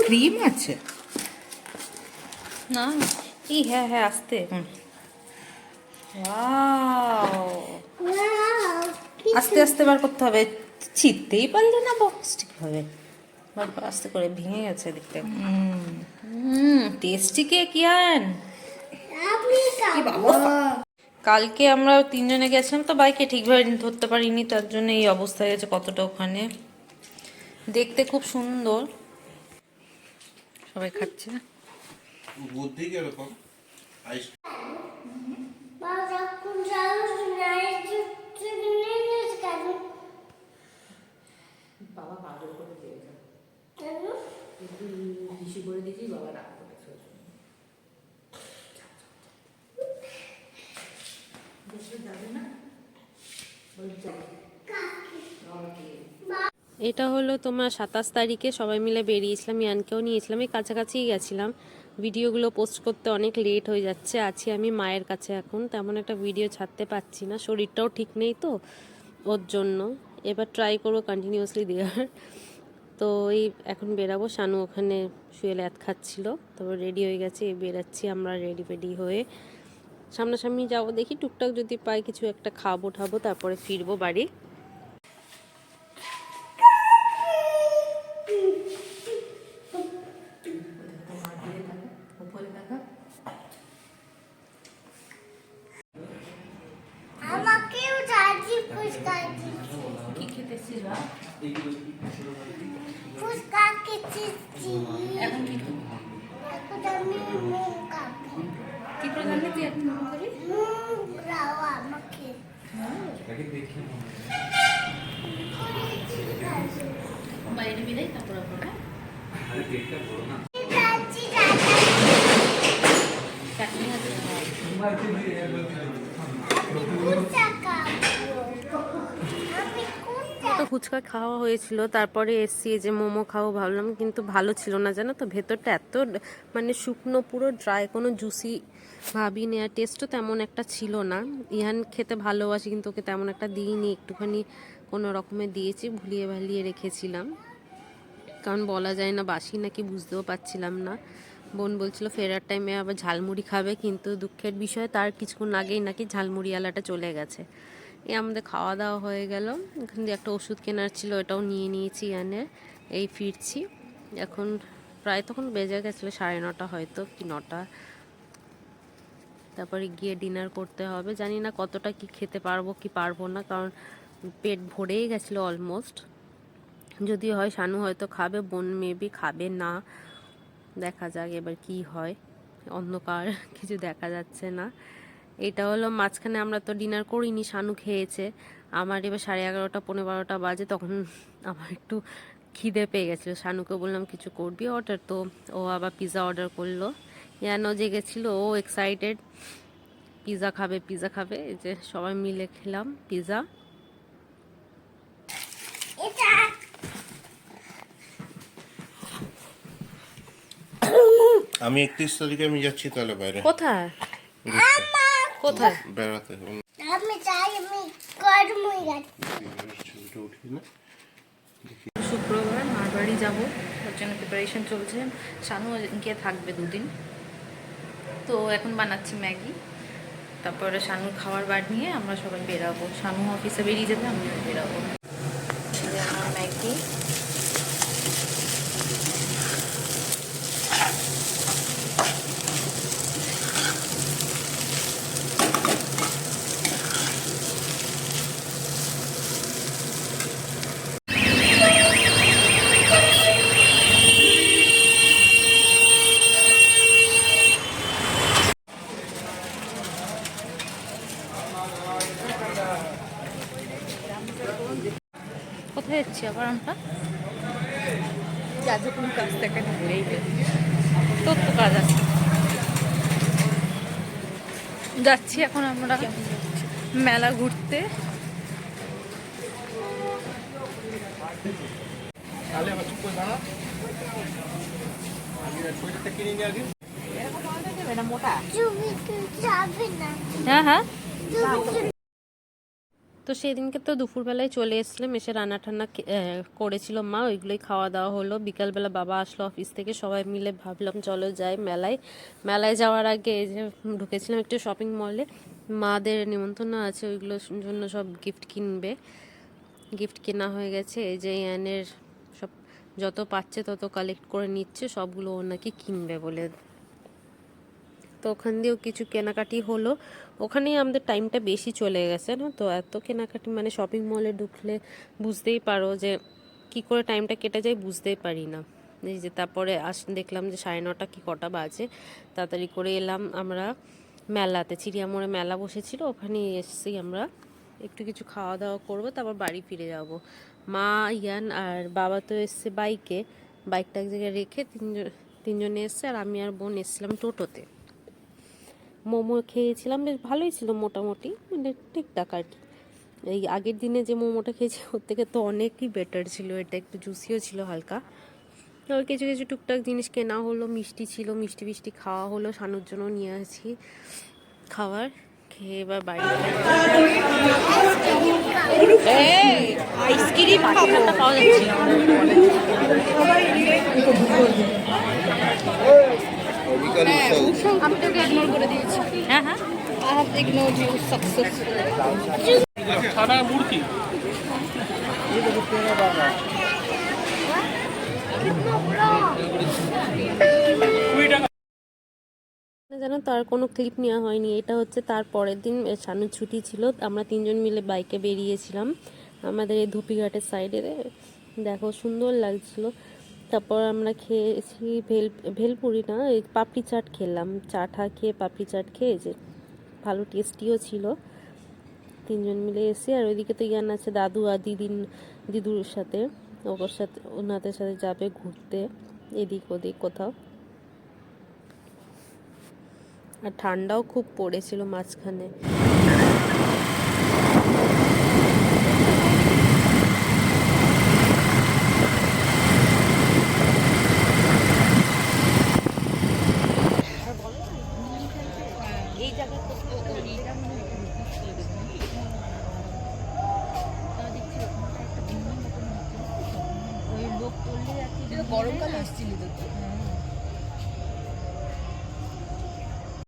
Cream আছে না এই হ্যাঁ হ্যাঁ আসতে ওয়াও আস্তে আস্তে বার করতে হবে, ছিটতেই পারলে না বক্সটি হবে, আস্তে করে ভেঙে গেছে দেখতে। টেস্টি কেক ইয়ান। কালকে আমরা তিনজনে গেছিলাম তো বাইকে, ঠিকভাবে ধরতে পারিনি, তার জন্য এই অবস্থা হয়েছে কতটা ওখানে। দেখতে খুব সুন্দর, সবাই খাচ্ছে। বুদ্ধি কিরকম বাবা বাদর করে দিয়েছে, বেশি করে দিয়েছি, বাবা রাগ করেছে। এটা হলো তোমার 27 তারিখে সবাই মিলে বেরিয়েছিলাম, ইয়ানকেও নিয়েছিলাম, এই কাছাকাছিই গেছিলাম। ভিডিওগুলো পোস্ট করতে অনেক লেট হয়ে যাচ্ছে, আছি আমি মায়ের কাছে এখন, তেমন একটা ভিডিও ছাড়তে পারছি না, শরীরটাও ঠিক নেই তো ওর জন্য। এবার ট্রাই করবো কন্টিনিউয়াসলি দেওয়ার। তো এই এখন বেরাবো, শানু ওখানে শুয়ে ল্যাদ খাচ্ছিল, তারপর রেডি হয়ে গেছে, বেরাচ্ছি আমরা রেডি ফেডি হয়ে, সামনাসামনি যাবো, দেখি টুকটাক যদি পাই কিছু একটা খাবো ঠাবো, তারপরে ফিরবো বাড়ি। কি খেতেছিস বা? ফুচকা খেতেছি। এখন কি খাবি? এখন আমি মুগ খাবো। কি করে জানলি তুই এখন মনে করি? মুগ দাও আমাকে। বাইরে বেরাই তারপর আমরা যাচ্ছি, চাটনি আছে। ফুচকা খাবো। আমি তো ফুচকা খাওয়া হয়েছিল, তারপরে এসছি যে মোমো খাবো ভাবলাম, কিন্তু ভালো ছিল না জানো তো, ভেতরটা এত মানে শুকনো, পুরো ড্রাই, কোনো জুসি ভাবিনি, আর টেস্টও তেমন একটা ছিল না। ইহান খেতে ভালোবাসি কিন্তু ওকে তেমন একটা দিইনি, একটুখানি কোনো রকমে দিয়েছি, ভুলিয়ে ভালিয়ে রেখেছিলাম, কারণ বলা যায় না বাসি নাকি বুঝতেও পারছিলাম না। বোন বলছিল ফেরার টাইমে আবার ঝালমুড়ি খাবে, কিন্তু দুঃখের বিষয় তার কিছুক্ষণ আগেই নাকি ঝালমুড়িওয়ালাটা চলে গেছে। এই আমাদের খাওয়া দাওয়া হয়ে গেল, এখান দিয়ে একটা ওষুধ কেনার ছিল ওটাও নিয়ে নিয়েছি ইয়ানের, এই ফিরছি এখন। প্রায় তখন বেজে গেছিলো 9:30 হয়তো কি 9টা, তারপরে গিয়ে ডিনার করতে হবে, জানি না কতটা কি খেতে পারবো কি পারবো না, কারণ পেট ভরেই গেছিলো অলমোস্ট। যদি হয় শানু হয়তো খাবে, বোন মেবি খাবে না, দেখা যাক এবার কি হয়, অন্ধকার কিছু দেখা যাচ্ছে না। এটা হলো মাঝখানে আমরা তো ডিনার করিনি, শানু খেয়েছে, আমার এবার 11:30 12:15 বাজে, তখন আমার একটু খিদে পেয়ে গেছিলো, শানুকে বললাম কিছু করবি অর্ডার, তো ও আবার পিৎজা অর্ডার করলো। ইয়ানও জেগেছিলো, ও এক্সাইটেড পিৎজা খাবে পিৎজা খাবে, এই যে সবাই মিলে খেলাম পিৎজা। এটা আমি 31 তারিখে আমি যাচ্ছি তাহলে বাইরে। কোথায় কোথায় বেড়াতে। আমি চাই, আমি কর্মই যাচ্ছি। ছবিটা উঠিয়ে না। শুক্রবার মার বাড়ি যাবো, ওর জন্য প্রিপারেশন চলছে, শানু গিয়ে থাকবে 2 দিন, তো এখন বানাচ্ছি ম্যাগি, তারপরে শানুর খাবার বার নিয়ে আমরা সবাই বেরাবো, শানু অফিসে বেরিয়ে যাবে, আমিও বেরাবো। আমার ম্যাগি, কোথায় যাচ্ছি আবার আমরা? যখন কাজ থেকে ঘুরেই তোর তো কাজ আছে। যাচ্ছি এখন আমরা মেলা ঘুরতে। তুমি তো যাবে না। হ্যাঁ হ্যাঁ, তুমি তো সেদিনকে তো দুপুরবেলায় চলে এসেছিলাম, এসে রান্না ঠান্না করেছিল মা, ওইগুলোই খাওয়া দাওয়া হলো। বিকালবেলা বাবা আসলো অফিস থেকে, সবাই মিলে ভাবলাম চলো যাই মেলায়। মেলায় যাওয়ার আগে এই যে ঢুকেছিলাম একটু শপিং মলে, মাদের নিমন্ত্রণ আছে, ওইগুলোর জন্য সব গিফট কিনবে। গিফট কেনা হয়ে গেছে, এই যে ইয়ানের সব যত পাচ্ছে তত কালেক্ট করে নিচ্ছে, সবগুলো ও নাকি কিনবে বলে। তো ওখান দিয়েও কিছু কেনাকাটি হলো, ওখানেই আমাদের টাইমটা বেশি চলে গেছে না। তো এত কেনাকাটি মানে শপিং মলে ঢুকলে বুঝতেই পারো যে কি করে টাইমটা কেটে যায়, বুঝতেই পারি না। এই যে তারপরে দেখলাম যে 9:30 কি কটা বাজে, তাড়াতাড়ি করে এলাম আমরা মেলাতে। চিড়িয়ামোড়ে মেলা বসেছিল, ওখানে এসেছি আমরা, একটু কিছু খাওয়া দাওয়া করবো, তারপর বাড়ি ফিরে যাব। মা, ইয়ান আর বাবা তো এসছে বাইকে, বাইকটা এক জায়গায় রেখে তিনজনে এসছে, আর আমি আর বোন এসেছিলাম টোটোতে। মোমো খেয়েছিলাম, বেশ ভালোই ছিল মোটামুটি, মানে ঠিকঠাক আর কি। এই আগের দিনে যে মোমোটা খেয়েছি ওর থেকে তো অনেকই বেটার ছিল, এটা একটু জুসিও ছিল হালকা। আর কিছু কিছু টুকটাক জিনিস কেনা হলো, মিষ্টি ছিল, মিষ্টি ফিষ্টি খাওয়া হলো, শানুর জন্য নিয়ে আসি খাবার। খেয়ে এবার বাড়ি আইসক্রিম পাওয়া যাচ্ছে। আমি তোকে ইগনোর করে দিয়েছি। হ্যাঁ হ্যাঁ, I have ignored you successfully. জানো তো আর কোনো ক্লিপ নেওয়া হয়নি, এটা হচ্ছে তার পরের দিন শানুর ছুটি ছিল, আমরা তিনজন মিলে বাইকে বেরিয়েছিলাম আমাদের এই ধুপিঘাটের সাইডে, দেখো সুন্দর লাগছিল। তারপর আমরা খেয়েছি ভেলপুরি না, এই পাপড়ি চাট খেলাম, চাটা খেয়ে পাপড়ি চাট খেয়ে, যে ভালো টেস্টিও ছিল। তিনজন মিলে এসে, আর ওইদিকে তো ইয়ান আছে দাদু আর দিদুর সাথে, ওনাদের সাথে যাবে ঘুরতে এদিক ওদিক কোথাও। আর ঠান্ডাও খুব পড়েছিল মাঝখানে। গরমকালে এসেছিলি তো।